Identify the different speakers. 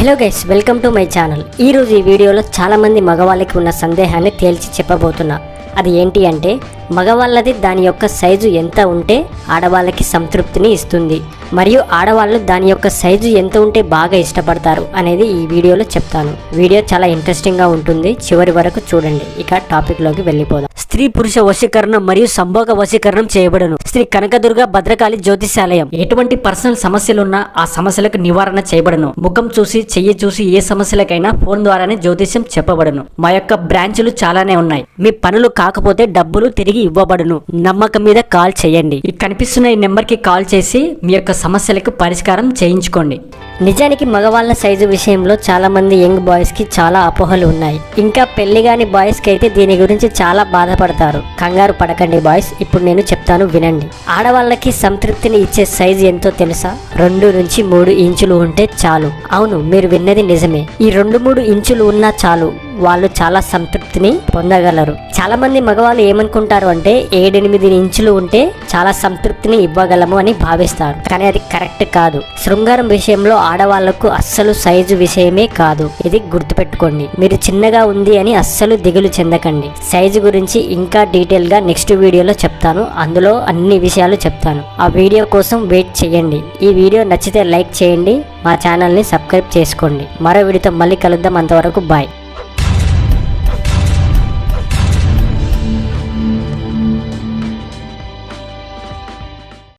Speaker 1: Hello guys, welcome to my channel. ఈరోజు ఈ వీడియోలో చాలామంది మగవాళ్ళకి ఉన్న సందేహాన్ని తేల్చి చెప్పబోతున్నా. అది ఏంటి అంటే, మగవాళ్ళది దాని యొక్క సైజు ఎంత ఉంటే ఆడవాళ్ళకి సంతృప్తిని ఇస్తుంది, మరియు ఆడవాళ్ళు దాని యొక్క సైజు ఎంత ఉంటే బాగా ఇష్టపడతారు అనేది ఈ వీడియోలో చెప్తాను. వీడియో చాలా ఇంట్రెస్టింగ్గా ఉంటుంది, చివరి వరకు చూడండి. ఇక టాపిక్లోకి వెళ్ళిపోదాం. స్త్రీ పురుష వశీకరణం మరియు సంభోగ వశీకరణం చేయబడను. శ్రీ కనకదుర్గ భద్రకాళి జ్యోతిషాలయం. ఎటువంటి పర్సనల్ సమస్యలున్నా ఆ సమస్యలకు నివారణ చేయబడను. ముఖం చూసి చెయ్యి చూసి ఏ సమస్యలకైనా ఫోన్ ద్వారానే జ్యోతిష్యం చెప్పబడను. మా యొక్క బ్రాంచులు చాలానే ఉన్నాయి. మీ పనులు కాకపోతే డబ్బులు తిరిగి ఇవ్వబడును. నమ్మకం మీద కాల్ చేయండి. ఈ కనిపిస్తున్న ఈ నెంబర్ కి కాల్ చేసి మీ యొక్క సమస్యలకు పరిష్కారం చేయించుకోండి. నిజానికి మగవాళ్ళ సైజు విషయంలో చాలా మంది యంగ్ బాయ్స్ కి చాలా అపోహలు ఉన్నాయి. ఇంకా పెళ్లి కాని బాయ్స్ కి అయితే దీని గురించి చాలా బాధపడతారు. కంగారు పడకండి బాయ్స్, ఇప్పుడు నేను చెప్తాను వినండి. ఆడవాళ్ళకి సంతృప్తిని ఇచ్చే సైజు ఎంతో తెలుసా? 2 నుంచి 3 ఇంచులు ఉంటే చాలు. అవును, మీరు విన్నది నిజమే. ఈ 2-3 ఇంచులు ఉన్నా చాలు, వాళ్ళు చాలా సంతృప్తిని పొందగలరు. చాలా మంది మగవాళ్ళు ఏమనుకుంటారు అంటే 7-8 ఇంచులు ఉంటే చాలా సంతృప్తిని ఇవ్వగలము అని భావిస్తారు. కానీ అది కరెక్ట్ కాదు. శృంగారం విషయంలో ఆడవాళ్లకు అస్సలు సైజు విషయమే కాదు. ఇది గుర్తుపెట్టుకోండి. మీరు చిన్నగా ఉంది అని అస్సలు దిగులు చెందకండి. సైజు గురించి ఇంకా డీటెయిల్ గా నెక్స్ట్ వీడియోలో చెప్తాను. అందులో అన్ని విషయాలు చెప్తాను. ఆ వీడియో కోసం వెయిట్ చేయండి. ఈ వీడియో నచ్చితే లైక్ చేయండి. మా ఛానల్ని సబ్స్క్రైబ్ చేసుకోండి. మరో వీడియోతో మళ్ళీ కలుద్దాం. అంతవరకు బాయ్.